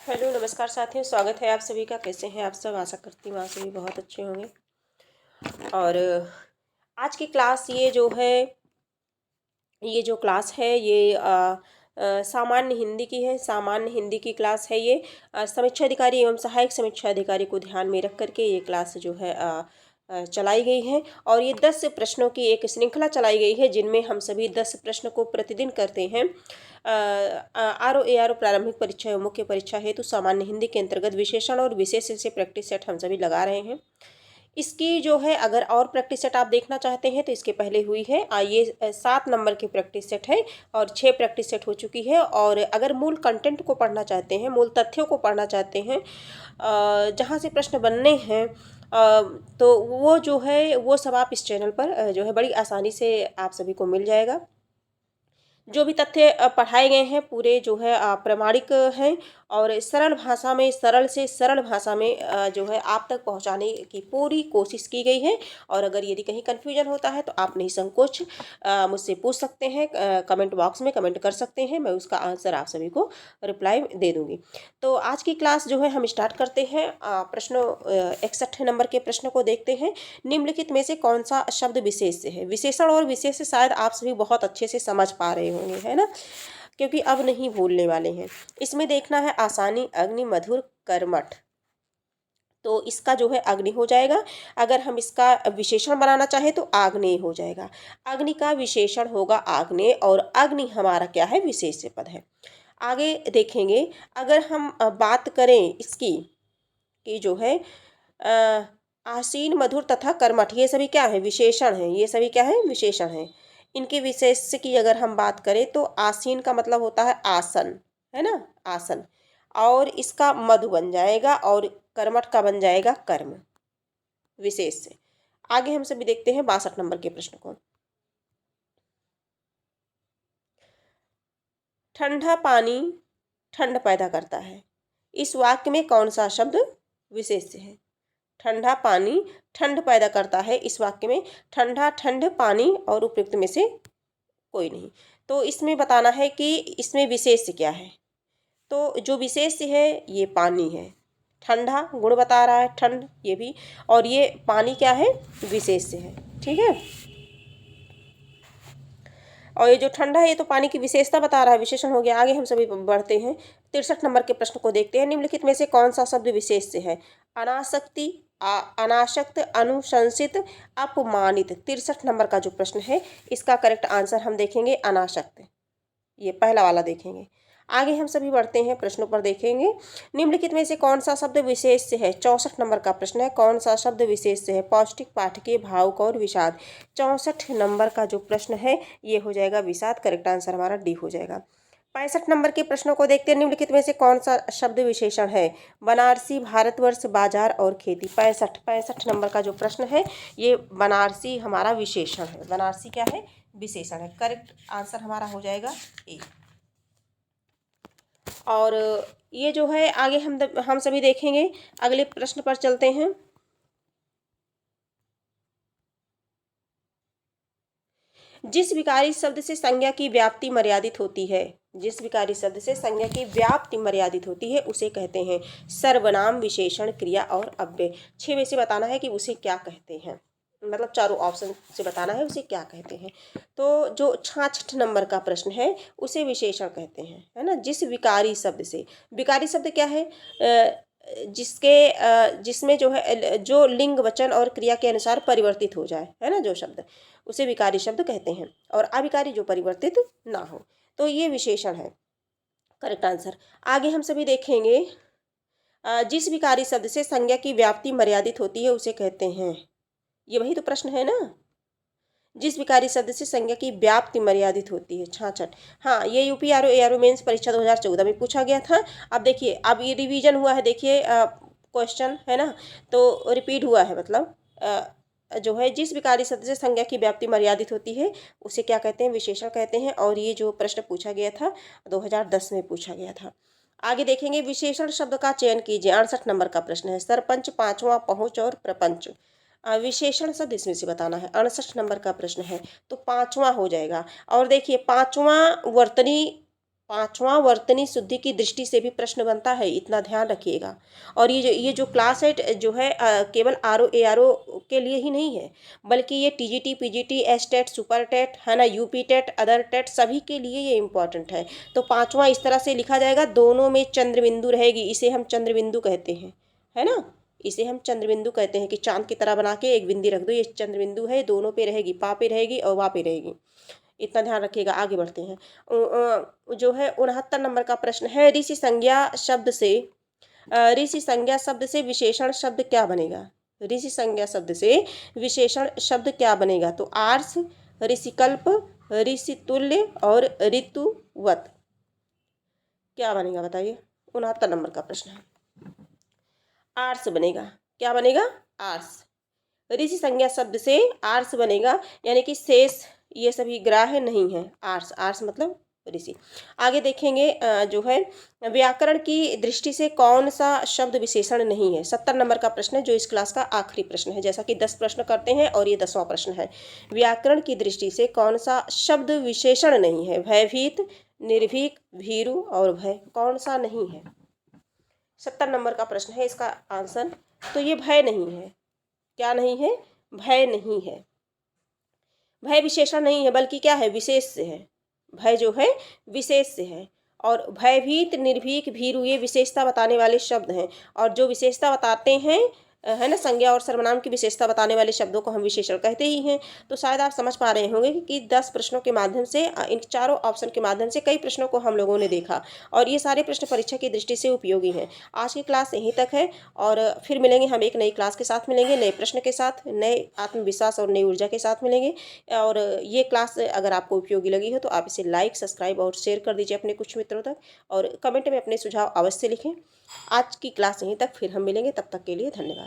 Hello नमस्कार साथियों, स्वागत है आप सभी का। कैसे हैं आप सब? आशा करती हूँ आप सभी बहुत अच्छे होंगे। और आज की क्लास ये जो क्लास है ये सामान्य हिंदी की है। सामान्य हिंदी की क्लास है ये। समीक्षा अधिकारी एवं सहायक समीक्षा अधिकारी को ध्यान में रख करके ये क्लास जो है चलाई गई है। और ये 10 प्रश्नों की एक श्रृंखला चलाई गई है, जिनमें हम सभी 10 प्रश्न को प्रतिदिन करते हैं। आर ओ ए आर ओ प्रारंभिक परीक्षा एवं मुख्य परीक्षा हेतु सामान्य हिंदी के अंतर्गत विशेषण और विशेष से प्रैक्टिस सेट हम सभी लगा रहे हैं। इसकी जो है अगर और प्रैक्टिस सेट आप देखना चाहते हैं तो इसके पहले हुई है। ये 7 नंबर की प्रैक्टिस सेट है और 6 प्रैक्टिस सेट हो चुकी है। और अगर मूल कंटेंट को पढ़ना चाहते हैं, मूल तथ्यों को पढ़ना चाहते हैं, जहाँ से प्रश्न बनने हैं, तो वो जो है वो सब आप इस चैनल पर जो है बड़ी आसानी से आप सभी को मिल जाएगा। जो भी तथ्य पढ़ाए गए हैं पूरे जो है प्रामाणिक हैं और सरल भाषा में, सरल से सरल भाषा में जो है आप तक पहुंचाने की पूरी कोशिश की गई है। और अगर यदि कहीं कन्फ्यूजन होता है तो आप निसंकोच मुझसे पूछ सकते हैं, कमेंट बॉक्स में कमेंट कर सकते हैं, मैं उसका आंसर आप सभी को रिप्लाई दे दूंगी। तो आज की क्लास जो है हम स्टार्ट करते हैं। प्रश्नों 61 नंबर के प्रश्न को देखते हैं। निम्नलिखित में से कौन सा शब्द विशेष है? विशेषण और विशेष शायद आप सभी बहुत अच्छे से समझ पा रहे होंगे, है ना, क्योंकि अब नहीं भूलने वाले हैं। इसमें देखना है आसानी, अग्नि, मधुर, कर्मठ। तो इसका जो है अग्नि हो जाएगा। अगर हम इसका विशेषण बनाना चाहे तो आग्नेय हो जाएगा। अग्नि का विशेषण होगा आग्नेय और अग्नि हमारा क्या है? विशेष्य पद है। आगे देखेंगे। अगर हम बात करें इसकी कि जो है आसीन, मधुर तथा कर्मठ, ये सभी क्या है? विशेषण हैं। ये सभी क्या है? विशेषण हैं। इनके विशेष की अगर हम बात करें तो आसीन का मतलब होता है आसन, है ना, आसन। और इसका मधु बन जाएगा और कर्मठ का बन जाएगा कर्म, विशेष से। आगे हम सभी देखते हैं 62 नंबर के प्रश्न को। ठंडा पानी ठंड पैदा करता है, इस वाक्य में कौन सा शब्द विशेष है? ठंडा पानी ठंड पैदा करता है, इस वाक्य में ठंडा, ठंड, पानी और उपयुक्त में से कोई नहीं। तो इसमें बताना है कि इसमें विशेष क्या है। तो जो विशेष है ये पानी है। ठंडा गुण बता रहा है, ठंड ये भी, और ये पानी क्या है? विशेष है। ठीक है। और ये जो ठंडा है ये तो पानी की विशेषता बता रहा है, विशेषण हो गया। आगे हम सभी बढ़ते हैं। 63 नंबर के प्रश्न को देखते हैं। निम्नलिखित में से कौन सा शब्द विशेष से है? अनासक्ति, अनासक्त, अनुशंसित, अपमानित। 63 नंबर का जो प्रश्न है इसका करेक्ट आंसर हम देखेंगे अनासक्त, ये पहला वाला देखेंगे। आगे हम सभी बढ़ते हैं, प्रश्नों पर देखेंगे। निम्नलिखित में से कौन सा शब्द विशेष से है? 64 नंबर का प्रश्न है, कौन सा शब्द विशेष से है? पौष्टिक, पाठकीय, भावुक और विषाद। 64 नंबर का जो प्रश्न है ये हो जाएगा विषाद। करेक्ट आंसर हमारा डी हो जाएगा। 65 नंबर के प्रश्नों को देखते हैं। निम्नलिखित में से कौन सा शब्द विशेषण है? बनारसी, भारतवर्ष, बाजार और खेती। 65 नंबर का जो प्रश्न है ये बनारसी हमारा विशेषण है। बनारसी क्या है? विशेषण है। करेक्ट आंसर हमारा हो जाएगा ए। और ये जो है आगे हम सभी देखेंगे। अगले प्रश्न पर चलते हैं। जिस विकारी शब्द से संज्ञा की व्याप्ति मर्यादित होती है, जिस विकारी शब्द से संज्ञा की व्याप्ति मर्यादित होती है उसे कहते हैं सर्वनाम, विशेषण, क्रिया और अव्यय। 6 में से बताना है कि उसे क्या कहते हैं, मतलब चारों ऑप्शन से बताना है उसे क्या कहते हैं। तो जो 66 नंबर का प्रश्न है उसे विशेषण कहते हैं, है ना। जिस विकारी शब्द से, विकारी शब्द क्या है? जिसमें जो है जो लिंग, वचन और क्रिया के अनुसार परिवर्तित हो जाए, है ना, जो शब्द, उसे विकारी शब्द कहते हैं। और अविकारी जो परिवर्तित ना हो, तो ये विशेषण है। Correct answer. आगे हम सभी देखेंगे। जिस विकारी शब्द से संज्ञा की व्याप्ति मर्यादित होती है उसे कहते हैं, ये वही तो प्रश्न है ना। जिस विकारी शब्द से संज्ञा की व्याप्ति मर्यादित होती है। 66, हाँ, ये UP R O A R O mains परीक्षा 2014 में पूछा गया था। अब देखिए, अब ये रिवीजन हुआ है, देखिए क्वेश्चन, है ना, तो रिपीट हुआ है। मतलब जो है जिस विकारी शब्द से संज्ञा की व्याप्ति मर्यादित होती है उसे क्या कहते हैं? विशेषण कहते हैं। और ये जो प्रश्न पूछा गया था 2010 में पूछा गया था। आगे देखेंगे। विशेषण शब्द का चयन कीजिए। 68 नंबर का प्रश्न है। सरपंच, पांचवा, पहुंच और प्रपंच। विशेषण शब्द इसमें से बताना है। 68 नंबर का प्रश्न है तो पांचवा हो जाएगा। और देखिए, पांचवा वर्तनी पांचवा वर्तनी शुद्धि की दृष्टि से भी प्रश्न बनता है, इतना ध्यान रखिएगा। और ये जो क्लास है जो है केवल आरओ एआरओ के लिए ही नहीं है, बल्कि ये TGT PGT S TET super TET है ना, यूपी टेट अदर टेट सभी के लिए ये इम्पोर्टेंट है। तो पांचवा इस तरह से लिखा जाएगा, दोनों में चंद्रबिंदु रहेगी, इसे हम चंद्रबिंदु कहते हैं, है ना, इसे हम चंद्रबिंदु कहते हैं कि चांद की तरह बना के एक बिंदी रख दो, ये चंद्रबिंदु है, दोनों पे रहेगी, पा पे रहेगी और वा पे रहेगी, इतना ध्यान रखिएगा। आगे बढ़ते हैं। जो है 69 नंबर का प्रश्न है, ऋषि संज्ञा शब्द से ऋषि संज्ञा शब्द से विशेषण शब्द क्या बनेगा? ऋषि संज्ञा शब्द से विशेषण शब्द क्या बनेगा? तो आर्ष, ऋषिकल्प, ऋषितुल्य और ऋतुवत, क्या बनेगा बताइए? 69 नंबर का प्रश्न है। आर्ष बनेगा। क्या बनेगा? आर्ष। ऋषि संज्ञा शब्द से आर्ष बनेगा, यानी कि शेष ये सभी ग्राह्य नहीं है। आर्ष, आर्ष मतलब ऋषि। आगे देखेंगे जो है व्याकरण की दृष्टि से कौन सा शब्द विशेषण नहीं है? 70 नंबर का प्रश्न है, जो इस क्लास का आखिरी प्रश्न है। जैसा कि 10 प्रश्न करते हैं और ये 10वां प्रश्न है। व्याकरण की दृष्टि से कौन सा शब्द विशेषण नहीं है? भयभीत, निर्भीक, भीरु और भय, कौन सा नहीं है? 70 नंबर का प्रश्न है इसका आंसर। तो ये भय नहीं है। क्या नहीं है? भय नहीं है। भय विशेषण नहीं है, बल्कि क्या है? विशेष से है। भय जो है विशेष से है। और भयभीत, निर्भीक, भीरु ये विशेषता बताने वाले शब्द हैं। और जो विशेषता बताते हैं है ना, संज्ञा और सर्वनाम की विशेषता बताने वाले शब्दों को हम विशेषण कहते ही हैं। तो शायद आप समझ पा रहे होंगे कि 10 प्रश्नों के माध्यम से इन चारों ऑप्शन के माध्यम से कई प्रश्नों को हम लोगों ने देखा, और ये सारे प्रश्न परीक्षा की दृष्टि से उपयोगी हैं। आज की क्लास यहीं तक है, और फिर मिलेंगे हम एक नई क्लास के साथ, मिलेंगे नए प्रश्न के साथ, नए आत्मविश्वास और नई ऊर्जा के साथ मिलेंगे। और ये क्लास अगर आपको उपयोगी लगी हो तो आप इसे लाइक, सब्सक्राइब और शेयर कर दीजिए अपने कुछ मित्रों तक, और कमेंट में अपने सुझाव अवश्य लिखें। आज की क्लास यहीं तक, फिर हम मिलेंगे, तब तक के लिए धन्यवाद।